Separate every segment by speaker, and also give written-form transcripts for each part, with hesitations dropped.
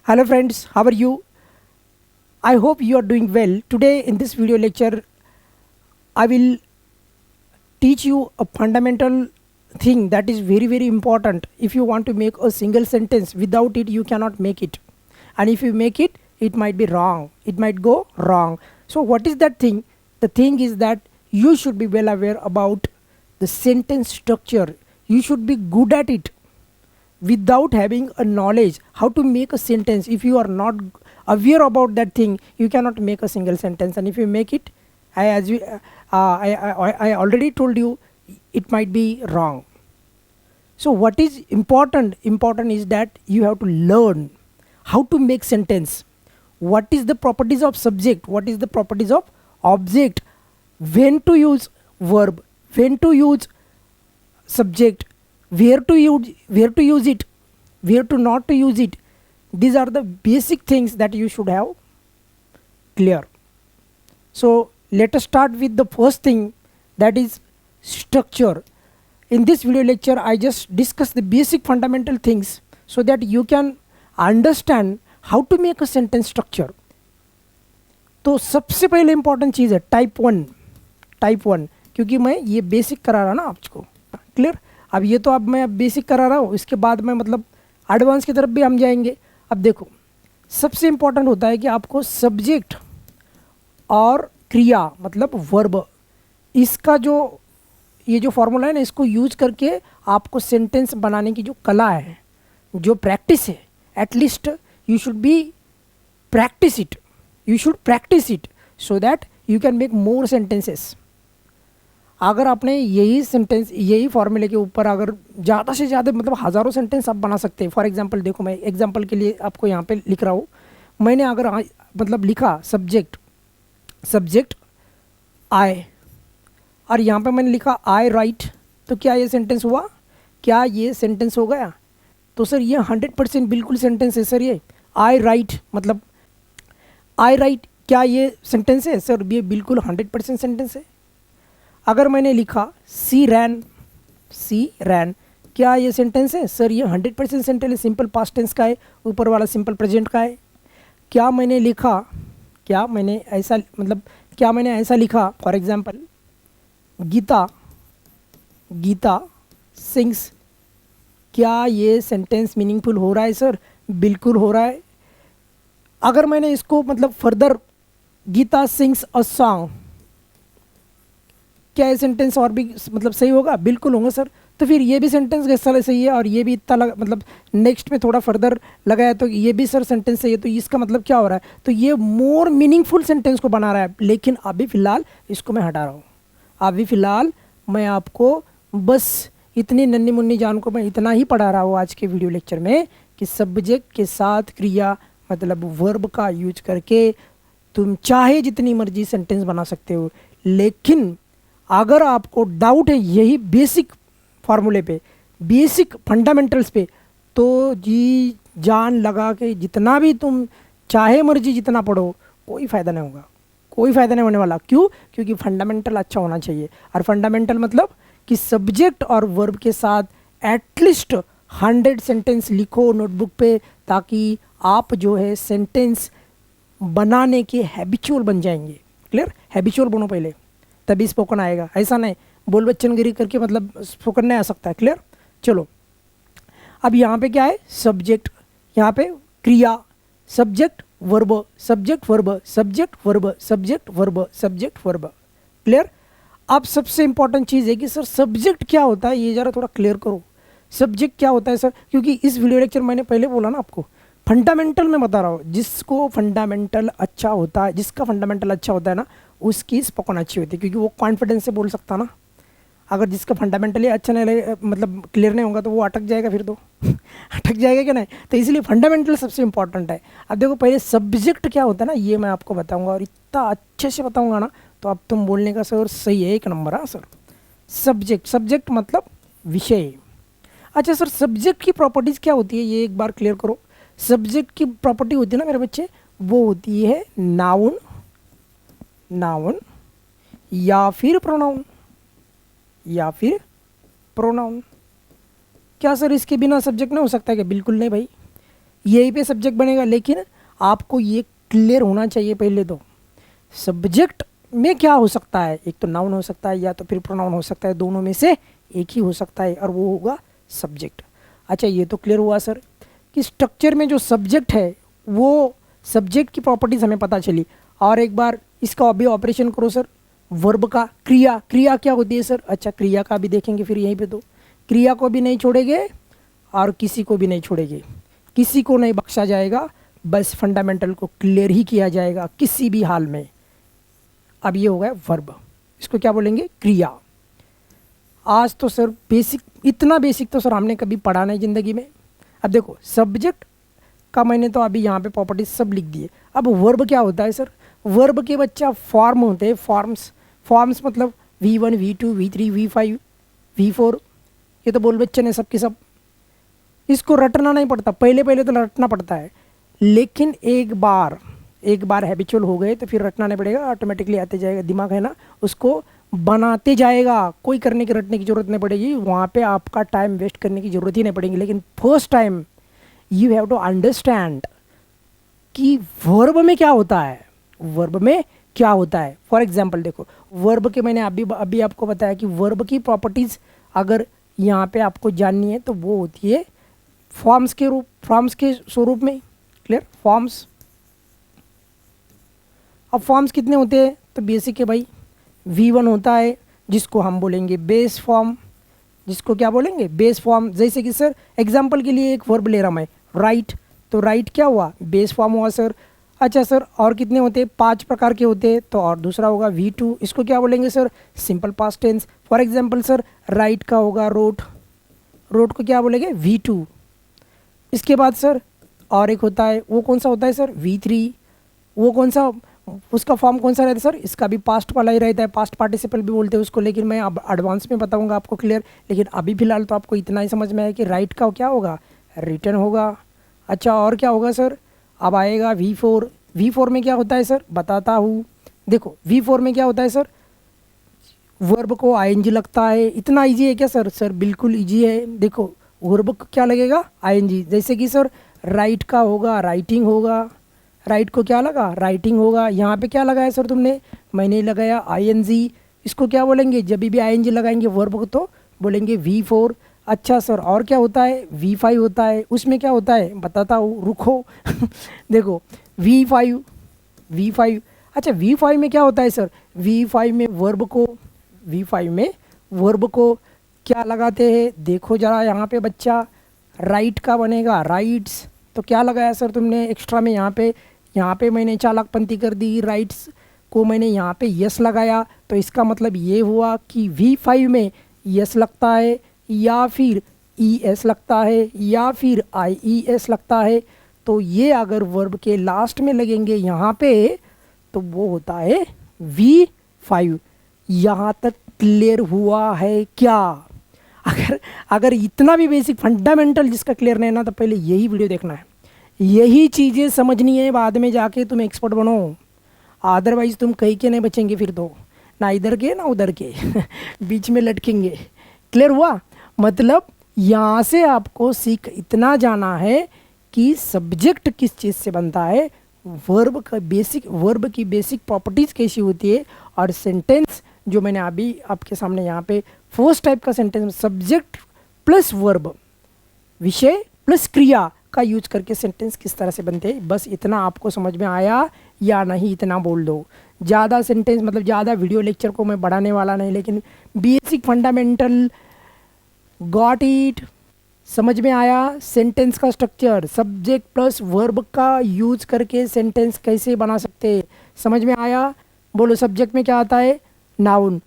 Speaker 1: Hello friends, how are you? I hope you are doing well. Today in this video lecture, I will teach you a fundamental thing that is very important. If you want to make a single sentence, without it you cannot make it. And if you make it, it might be wrong. It might go wrong. So what is that thing? The thing is that you should be well aware about the sentence structure. You should be good at it. Without having a knowledge how to make a sentence, if you are not aware about that thing, you cannot make a single sentence. And if you make it, I already told you, it might be wrong. So what is important is that you have to learn how to make sentence. What is the properties of subject, what is the properties of object, when to use verb, when to use subject, where to use it, where to not to use it. These are the basic things that you should have clear. So let us start with the first thing, that is structure. In this video lecture I just discuss the basic fundamental things so that you can understand how to make a sentence structure. तो सबसे पहले important चीज़ है type one, क्योंकि मैं ये basic करा रहा ना आपको, क्लियर। अब ये तो अब मैं बेसिक करा रहा हूँ, इसके बाद में मतलब एडवांस की तरफ भी हम जाएंगे। अब देखो, सबसे इम्पॉर्टेंट होता है कि आपको सब्जेक्ट और क्रिया मतलब वर्ब, इसका जो ये जो फॉर्मूला है ना, इसको यूज करके आपको सेंटेंस बनाने की जो कला है, जो प्रैक्टिस है, at least you should be practice it, you should practice it so that you can make more sentences. अगर आपने यही सेंटेंस, यही फॉर्मूले के ऊपर अगर ज़्यादा से ज़्यादा मतलब हज़ारों सेंटेंस आप बना सकते हैं। फॉर एग्जांपल देखो, मैं एग्जांपल के लिए आपको यहाँ पे लिख रहा हूँ। मैंने अगर मतलब लिखा सब्जेक्ट आई, और यहाँ पे मैंने लिखा आई राइट, तो क्या ये सेंटेंस हुआ? क्या ये सेंटेंस हो गया? तो सर ये 100% बिल्कुल सेंटेंस है सर। ये आई राइट मतलब आई राइट, क्या ये सेंटेंस है सर? ये बिल्कुल 100% सेंटेंस है। अगर मैंने लिखा सी रैन, क्या ये सेंटेंस है सर? ये 100% सेंटेंस है, सिंपल पास्ट टेंस का है, ऊपर वाला सिंपल प्रेजेंट का है। क्या मैंने ऐसा लिखा फॉर एग्जांपल, गीता सिंग्स, क्या ये सेंटेंस मीनिंगफुल हो रहा है सर? बिल्कुल हो रहा है। अगर मैंने इसको मतलब further, Geeta sings a song, क्या ये सेंटेंस और भी मतलब सही होगा? बिल्कुल होगा सर। तो फिर ये भी सेंटेंस कैसा सही है, और ये भी इतना मतलब नेक्स्ट में थोड़ा फर्दर लगाया तो ये भी सर सेंटेंस सही है। तो इसका मतलब क्या हो रहा है? तो ये मोर मीनिंगफुल सेंटेंस को बना रहा है। लेकिन अभी फ़िलहाल इसको मैं हटा रहा हूँ। अभी फ़िलहाल मैं आपको बस इतनी नन्ही मुन्नी जान को मैं इतना ही पढ़ा रहा हूँ आज के वीडियो लेक्चर में, कि सब्जेक्ट के साथ क्रिया मतलब वर्ब का यूज करके तुम चाहे जितनी मर्जी सेंटेंस बना सकते हो। लेकिन अगर आपको डाउट है यही बेसिक फार्मूले पे, बेसिक फंडामेंटल्स पे, तो जी जान लगा के जितना भी तुम चाहे मर्जी जितना पढ़ो, कोई फ़ायदा नहीं होगा, कोई फ़ायदा नहीं होने वाला। क्यों? क्योंकि फंडामेंटल अच्छा होना चाहिए। और फंडामेंटल मतलब कि सब्जेक्ट और वर्ब के साथ एटलीस्ट 100 सेंटेंस लिखो नोटबुक पे, ताकि आप जो है सेंटेंस बनाने के हैबिचुअल बन जाएंगे। क्लियर? हैबिचुअल बनो पहले, तभी स्पोकन आएगा। ऐसा नहीं बोल बच्चनगिरी करके मतलब स्पोकन नहीं आ सकता है। क्लियर? चलो, अब यहाँ पे क्या है? सब्जेक्ट, यहाँ पे क्रिया, subject verb, subject verb, subject verb, subject verb, subject verb. Clear? अब सबसे इंपॉर्टेंट चीज़ है कि सर सब्जेक्ट क्या होता है, ये ज़रा थोड़ा क्लियर करो। सब्जेक्ट क्या होता है सर? क्योंकि इस वीडियो लेक्चर मैंने पहले बोला ना आपको, फंडामेंटल में बता रहा हूँ। जिसको फंडामेंटल अच्छा होता है, जिसका फंडामेंटल अच्छा होता है ना, उसकी स्पोकन अच्छी होती है, क्योंकि वो कॉन्फिडेंस से बोल सकता ना। अगर जिसका फंडामेंटली अच्छा नहीं लगे, मतलब क्लियर नहीं होगा, तो वो अटक जाएगा फिर तो अटक जाएगा क्या नहीं? तो इसलिए फंडामेंटल सबसे इंपॉर्टेंट है। अब देखो, पहले सब्जेक्ट क्या होता है ना, ये मैं आपको बताऊंगा, और इतना अच्छे से बताऊंगा ना, तो अब तुम बोलने का सर सही है, 1 नंबर। हाँ सर, सब्जेक्ट मतलब विषय। अच्छा सर, सब्जेक्ट की प्रॉपर्टीज़ क्या होती है, ये एक बार क्लियर करो। सब्जेक्ट की प्रॉपर्टी होती है ना मेरे बच्चे, वो होती है नाउन या फिर प्रोनाउन। क्या सर इसके बिना सब्जेक्ट नहीं हो सकता क्या? बिल्कुल नहीं भाई, यही पे सब्जेक्ट बनेगा। लेकिन आपको ये क्लियर होना चाहिए पहले तो सब्जेक्ट में क्या हो सकता है, एक तो नाउन हो सकता है या तो फिर प्रोनाउन हो सकता है, दोनों में से एक ही हो सकता है और वो होगा सब्जेक्ट। अच्छा ये तो क्लियर हुआ सर कि स्ट्रक्चर में जो सब्जेक्ट है वो सब्जेक्ट की प्रॉपर्टीज हमें पता चली। और एक बार इसका अभी ऑपरेशन करो सर, वर्ब का क्रिया, क्रिया क्या होती है सर? अच्छा क्रिया का भी देखेंगे फिर यहीं पे। तो क्रिया को भी नहीं छोड़ेंगे और किसी को भी नहीं छोड़ेंगे, किसी को नहीं बख्शा जाएगा, बस फंडामेंटल को क्लियर ही किया जाएगा किसी भी हाल में। अब ये हो गया वर्ब, इसको क्या बोलेंगे? क्रिया। आज तो सर बेसिक, इतना बेसिक तो सर हमने कभी पढ़ा नहीं ज़िंदगी में। अब देखो सब्जेक्ट का मैंने तो अभी यहाँ पे प्रॉपर्टीज सब लिख दिए। अब वर्ब क्या होता है सर? वर्ब के बच्चा फॉर्म होते हैं, फॉर्म्स। फॉर्म्स मतलब V1 V2 V3 V5 V4, ये तो बोल बच्चे ने सब के सब। इसको रटना नहीं पड़ता, पहले पहले तो रटना पड़ता है, लेकिन एक बार हैबिचुअल हो गए तो फिर रटना नहीं पड़ेगा, ऑटोमेटिकली आते जाएगा। दिमाग है ना, उसको बनाते जाएगा, कोई करने की रटने की जरूरत नहीं पड़ेगी, वहाँ पे आपका टाइम वेस्ट करने की जरूरत ही नहीं पड़ेगी। लेकिन first time you have to understand कि वर्ब में क्या होता है, वर्ब में क्या होता है। फॉर एग्जाम्पल देखो वर्ब के मैंने अभी आपको बताया कि वर्ब की प्रॉपर्टीज़ अगर यहाँ पे आपको जाननी है तो वो होती है फॉर्म्स के स्वरूप में। क्लियर? फॉर्म्स। अब फॉर्म्स कितने होते हैं? तो बेसिक है भाई, V1 होता है जिसको हम बोलेंगे बेस फॉर्म, जिसको क्या बोलेंगे? Base form. जैसे कि सर एग्जांपल के लिए एक वर्ब ले रहा मैं, राइट, तो राइट क्या हुआ? बेस फॉर्म हुआ सर। अच्छा सर और कितने होते हैं? 5 प्रकार के होते हैं, तो और दूसरा होगा V2, इसको क्या बोलेंगे sir? Simple past tense. For example sir write का होगा रोट, रोट को क्या बोलेंगे? V2। इसके बाद सर और एक होता है, वो कौन सा होता है सर? V3। वो कौन सा, उसका फॉर्म कौन सा रहता है सर? इसका भी पास्ट वाला ही रहता है, पास्ट पार्टिसिपल भी बोलते हैं उसको, लेकिन मैं अब एडवांस में बताऊंगा आपको क्लियर। लेकिन अभी फिलहाल तो आपको इतना ही समझ में आया कि राइट का क्या होगा? रिटर्न होगा। अच्छा और क्या होगा सर? अब आएगा V4। V4 में क्या होता है सर? बताता हूँ। देखो V4 में क्या होता है सर? वर्ब को ING लगता है। इतना ईजी है क्या सर? सर बिल्कुल ईजी है। देखो वर्ब को क्या लगेगा? ING। जैसे कि सर राइट का होगा राइटिंग होगा, राइट को क्या लगा? राइटिंग होगा। यहाँ पे क्या लगाया सर तुमने? मैंने लगाया ING। इसको क्या बोलेंगे? जब भी ING लगाएंगे वर्ब को तो बोलेंगे V4। अच्छा सर और क्या होता है? V5 होता है। उसमें क्या होता है? बताता हूँ, रुको। देखो V5। अच्छा V5 में क्या होता है सर? V5 में वर्ब को क्या लगाते हैं? देखो जरा यहाँ पे बच्चा, राइट का बनेगा राइट्स। तो क्या लगाया सर तुमने एक्स्ट्रा में? यहाँ पे मैंने चालाकपंती कर दी, राइट्स को मैंने यहाँ पे यस लगाया। तो इसका मतलब ये हुआ कि V5 में यस लगता है या फिर ES लगता है या फिर IES लगता है। तो ये अगर वर्ब के लास्ट में लगेंगे यहाँ पे तो वो होता है V5। यहाँ तक क्लियर हुआ है क्या? अगर इतना भी बेसिक फंडामेंटल जिसका क्लियर नहीं है ना, तो पहले यही वीडियो देखना है, यही चीज़ें समझनी है, बाद में जाके तुम एक्सपर्ट बनो। अदरवाइज तुम कहीं के नहीं बचेंगे फिर तो, ना इधर के ना उधर के, बीच में लटकेंगे। क्लियर हुआ? मतलब यहाँ से आपको सीख इतना जाना है कि सब्जेक्ट किस चीज़ से बनता है, वर्ब की बेसिक प्रॉपर्टीज़ कैसी होती है, और सेंटेंस जो मैंने अभी आपके सामने यहाँ पे फर्स्ट टाइप का सेंटेंस, सब्जेक्ट प्लस वर्ब, विषय प्लस क्रिया का यूज करके सेंटेंस किस तरह से बनते हैं। बस इतना आपको समझ में आया या नहीं, इतना बोल दो। ज़्यादा सेंटेंस मतलब ज़्यादा वीडियो लेक्चर को मैं बढ़ाने वाला नहीं, लेकिन बेसिक फंडामेंटल गॉट इट, समझ में आया? सेंटेंस का स्ट्रक्चर, सब्जेक्ट प्लस वर्ब का यूज करके सेंटेंस कैसे बना सकते, समझ में आया? बोलो सब्जेक्ट में क्या आता है? नाउन।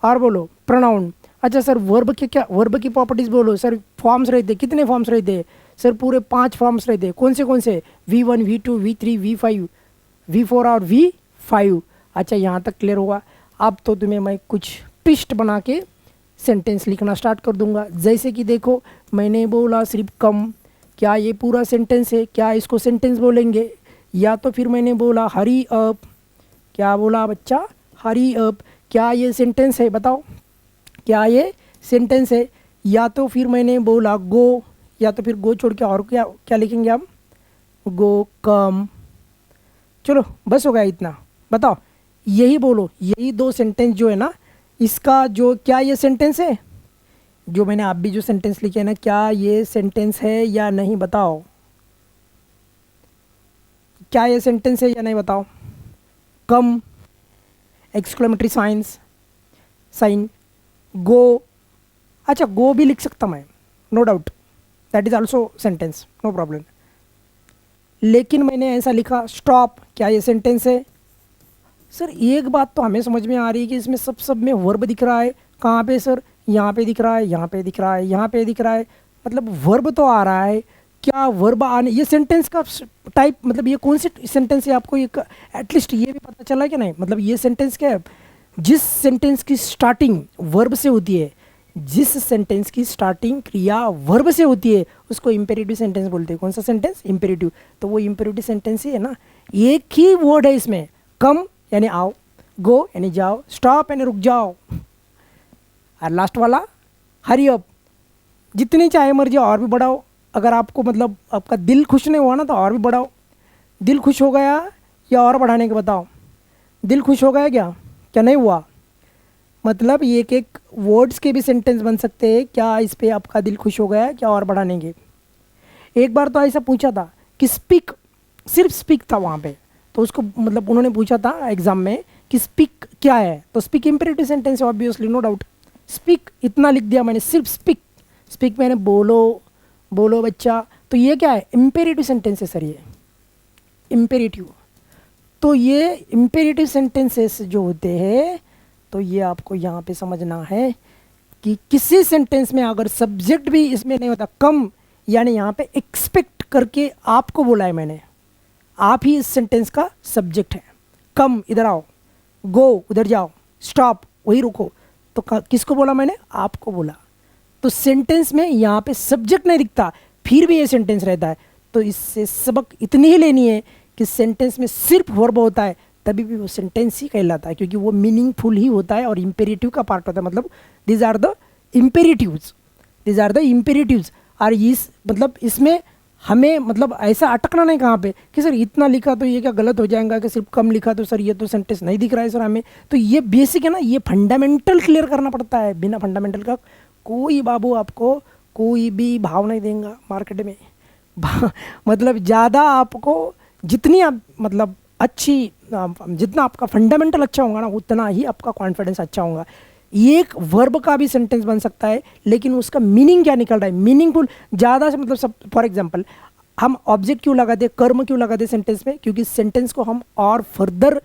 Speaker 1: और बोलो प्रोनाउन। अच्छा सर वर्ब की प्रॉपर्टीज़ बोलो सर। फॉर्म्स रहते, कितने फॉर्म्स रहते? सर पूरे 5 फॉर्म्स रहते। कौन से? V1 V2 V3 V5 V4 और V5। अच्छा यहाँ तक क्लियर हुआ? अब तो तुम्हें मैं कुछ ट्विस्ट बना के सेंटेंस लिखना स्टार्ट कर दूंगा। जैसे कि देखो मैंने बोला सिर्फ कम, क्या ये पूरा सेंटेंस है? क्या इसको सेंटेंस बोलेंगे? या तो फिर मैंने बोला हरी अप, क्या बोला बच्चा? Hurry up. क्या ये सेंटेंस है? बताओ क्या ये सेंटेंस है? या तो फिर मैंने बोला गो, या तो फिर गो छोड़ के और क्या लिखेंगे हम? गो, कम। चलो बस हो गया इतना। बताओ, यही बोलो, यही दो सेंटेंस जो है ना, इसका जो क्या ये सेंटेंस है, जो मैंने आप भी जो सेंटेंस लिखे है ना, क्या ये सेंटेंस है या नहीं, बताओ। क्या ये सेंटेंस है या नहीं, बताओ। Come, exclamatory sign, go. अच्छा, गो भी लिख सकता मैं, no doubt, that is also sentence, no problem. लेकिन मैंने ऐसा लिखा स्टॉप, क्या ये सेंटेंस है? सर एक बात तो हमें समझ में आ रही है कि इसमें सब में वर्ब दिख रहा है। कहाँ पे सर? यहाँ पे दिख रहा है, यहाँ पे दिख रहा है, यहाँ पे दिख रहा है, मतलब वर्ब तो आ रहा है। क्या वर्ब आने, ये सेंटेंस का टाइप, मतलब ये कौन सी सेंटेंस है, आपको ये एटलीस्ट ये भी पता चला कि नहीं? मतलब ये सेंटेंस क्या है? जिस सेंटेंस की स्टार्टिंग वर्ब से होती है, जिस सेंटेंस की स्टार्टिंग क्रिया वर्ब से होती है, उसको इम्पेरेटिव सेंटेंस बोलते हैं। कौन सा सेंटेंस? इम्पेरेटिव। तो वो इम्पेरेटिव सेंटेंस ही है ना। एक ही वर्ड है इसमें, कम यानी आओ, गो यानी जाओ, स्टॉप यानी रुक जाओ, और लास्ट वाला हरी अप। जितनी चाहे मर्जी और भी बढ़ाओ, अगर आपको मतलब आपका दिल खुश नहीं हुआ ना तो और भी बढ़ाओ। दिल खुश हो गया या और बढ़ाने के, बताओ। दिल खुश हो गया क्या नहीं हुआ? मतलब ये एक वर्ड्स के भी सेंटेंस बन सकते हैं। क्या इस पे आपका दिल खुश हो गया क्या और बढ़ाने के? एक बार तो ऐसा पूछा था कि स्पीक, सिर्फ स्पीक था वहाँ पे, तो उसको मतलब उन्होंने पूछा था एग्जाम में कि स्पीक क्या है, तो स्पीक इंपेरेटिव सेंटेंस है ऑब्वियसली, नो डाउट। स्पीक इतना लिख दिया मैंने, सिर्फ स्पीक। स्पीक मैंने बोलो, बोलो बच्चा, तो ये क्या है? इंपेरेटिव सेंटेंस है सर, ये इंपेरेटिव। तो ये इंपेरेटिव सेंटेंसेस जो होते हैं, तो ये आपको यहाँ पे समझना है कि किसी सेंटेंस में अगर सब्जेक्ट भी इसमें नहीं होता, कम यानी यहाँ पे एक्सपेक्ट करके आपको बोला है मैंने, आप ही इस सेंटेंस का सब्जेक्ट है। कम इधर आओ, गो उधर जाओ, स्टॉप वही रुको, तो किसको बोला मैंने? आपको बोला। तो सेंटेंस में यहाँ पे सब्जेक्ट नहीं दिखता, फिर भी ये सेंटेंस रहता है। तो इससे सबक इतनी ही लेनी है कि सेंटेंस में सिर्फ वर्ब होता है तभी भी वो सेंटेंस ही कहलाता है, क्योंकि वो मीनिंगफुल ही होता है और इम्पेरेटिव का पार्ट होता है। मतलब these are the imperatives, these are the imperatives. और इस मतलब इसमें हमें मतलब ऐसा अटकना नहीं कहाँ पे कि सर इतना लिखा तो ये क्या गलत हो जाएगा, कि सिर्फ कम लिखा तो सर ये तो सेंटेंस नहीं दिख रहा है सर हमें। तो ये बेसिक है ना, ये फंडामेंटल क्लियर करना पड़ता है। बिना फंडामेंटल का कोई बाबू आपको कोई भी भाव नहीं देगा मार्केट में। मतलब ज़्यादा आपको जितनी आप मतलब अच्छी जितना आपका फंडामेंटल अच्छा होगा ना, उतना ही आपका कॉन्फिडेंस अच्छा होगा। एक वर्ब का भी सेंटेंस बन सकता है, लेकिन उसका मीनिंग क्या निकल रहा है, मीनिंगफुल ज़्यादा से मतलब सब। फॉर एग्जांपल, हम ऑब्जेक्ट क्यों लगाते, कर्म क्यों लगाते सेंटेंस में? क्योंकि सेंटेंस को हम और फर्दर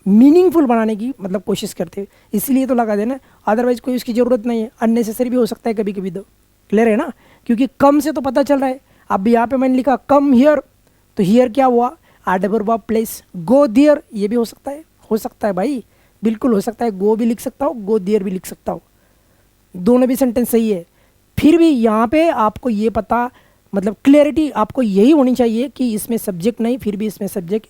Speaker 1: मीनिंगफुल बनाने की मतलब कोशिश करते हैं, इसलिए तो लगा देना। अदरवाइज कोई उसकी ज़रूरत नहीं है, अननेसेसरी भी हो सकता है कभी कभी। तो क्लियर है ना? क्योंकि कम से तो पता चल रहा है। अब यहाँ पे मैंने लिखा कम हियर, तो हियर क्या हुआ? Adverb of place. Go there, ये भी हो सकता है भाई, बिल्कुल हो सकता है। गो भी लिख सकता हो, गो दियर भी लिख सकता हो, दोनों भी सेंटेंस सही है। फिर भी यहाँ पे आपको ये पता मतलब क्लियरिटी आपको यही होनी चाहिए कि इसमें सब्जेक्ट नहीं, फिर भी इसमें सब्जेक्ट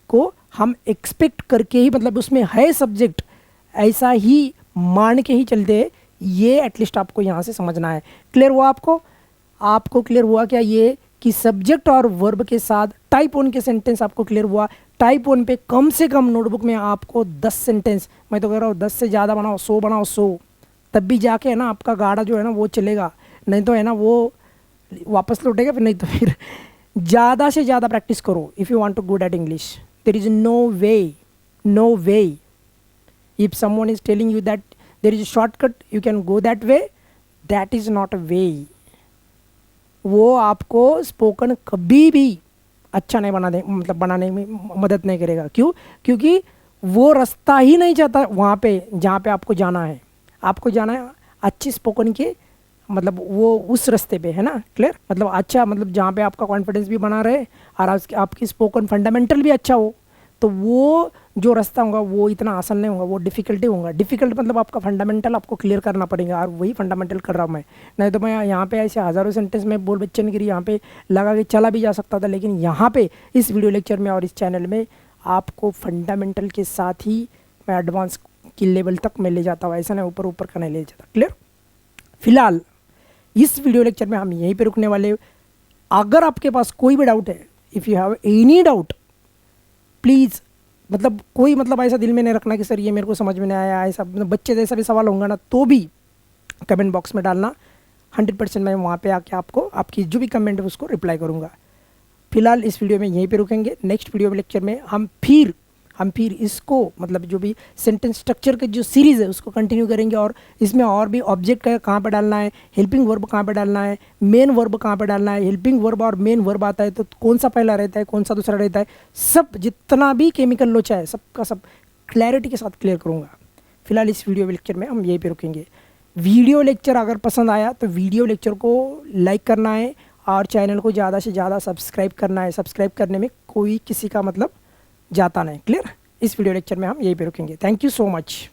Speaker 1: को हम एक्सपेक्ट करके ही मतलब उसमें है सब्जेक्ट, ऐसा ही मान के ही चलते हैं। ये एटलीस्ट आपको यहाँ से समझना है। क्लियर हुआ आपको क्लियर हुआ क्या ये कि सब्जेक्ट और वर्ब के साथ टाइप 1 के सेंटेंस आपको क्लियर हुआ? टाइप 1 पे कम से कम नोटबुक में आपको 10 सेंटेंस, मैं तो कह रहा हूँ 10 से ज़्यादा बनाओ, 100 बनाओ, 100, तब भी जाके है ना आपका गाड़ा जो है ना वो चलेगा। नहीं तो है ना वो वापस लौटेगा फिर, नहीं तो फिर ज़्यादा से ज़्यादा प्रैक्टिस करो if you want to good at English. There is no way if someone is telling you that there is a shortcut you can go that way, that is not a way. वो आपको spoken कभी भी अच्छा नहीं मतलब बनाने में मदद नहीं करेगा। क्यों? क्योंकि वो रास्ता ही नहीं जाता वहाँ पे जहाँ पे आपको जाना है। आपको जाना है अच्छी स्पोकन के मतलब वो उस रास्ते पे, है ना? क्लियर? मतलब अच्छा मतलब जहाँ पे आपका कॉन्फिडेंस भी बना रहे और आपकी स्पोकन फंडामेंटल भी अच्छा हो, तो वो जो रास्ता होगा वो इतना आसान नहीं होगा, वो डिफ़िकल्टी होगा। डिफ़िकल्ट मतलब आपका फंडामेंटल आपको क्लियर करना पड़ेगा, और वही फंडामेंटल कर रहा हूँ मैं। नहीं तो मैं यहाँ पे ऐसे हज़ारों सेंटेंस में बोल बच्चन गिरी यहाँ पे लगा के चला भी जा सकता था, लेकिन यहाँ पे इस वीडियो लेक्चर में और इस चैनल में आपको फंडामेंटल के साथ ही मैं एडवांस की लेवल तक मैं ले जाता हूँ, ऐसा नहीं ऊपर ऊपर का नहीं ले जाता। क्लियर? फिलहाल इस वीडियो लेक्चर में हम यहीं पे रुकने वाले। अगर आपके पास कोई भी डाउट है if you have any doubt please, मतलब कोई मतलब ऐसा दिल में नहीं रखना कि सर ये मेरे को समझ में नहीं आया, ऐसा मतलब बच्चे जैसा भी सवाल होगा ना तो भी कमेंट बॉक्स में डालना। 100% मैं वहाँ पे आके आपको आपकी जो भी कमेंट है उसको रिप्लाई करूँगा। फिलहाल इस वीडियो में यहीं पे रुकेंगे। नेक्स्ट वीडियो लेक्चर में हम फिर इसको मतलब जो भी सेंटेंस स्ट्रक्चर की जो सीरीज़ है उसको कंटिन्यू करेंगे, और इसमें और भी ऑब्जेक्ट कहाँ पे डालना है, हेल्पिंग वर्ब कहाँ पे डालना है, मेन वर्ब कहाँ पे डालना है, हेल्पिंग वर्ब और मेन वर्ब आता है तो कौन सा पहला रहता है, कौन सा दूसरा रहता है, सब जितना भी केमिकल लोचा है सबका सब क्लैरिटी के साथ क्लियर करूँगा। फिलहाल इस वीडियो लेक्चर में हम यहीं पे रुकेंगे। वीडियो लेक्चर अगर पसंद आया तो वीडियो लेक्चर को लाइक करना है और चैनल को ज़्यादा से ज़्यादा सब्सक्राइब करना है। सब्सक्राइब करने में कोई किसी का मतलब जाता नहीं। क्लियर? इस वीडियो लेक्चर में हम यहीं पे रुकेंगे। Thank you so much.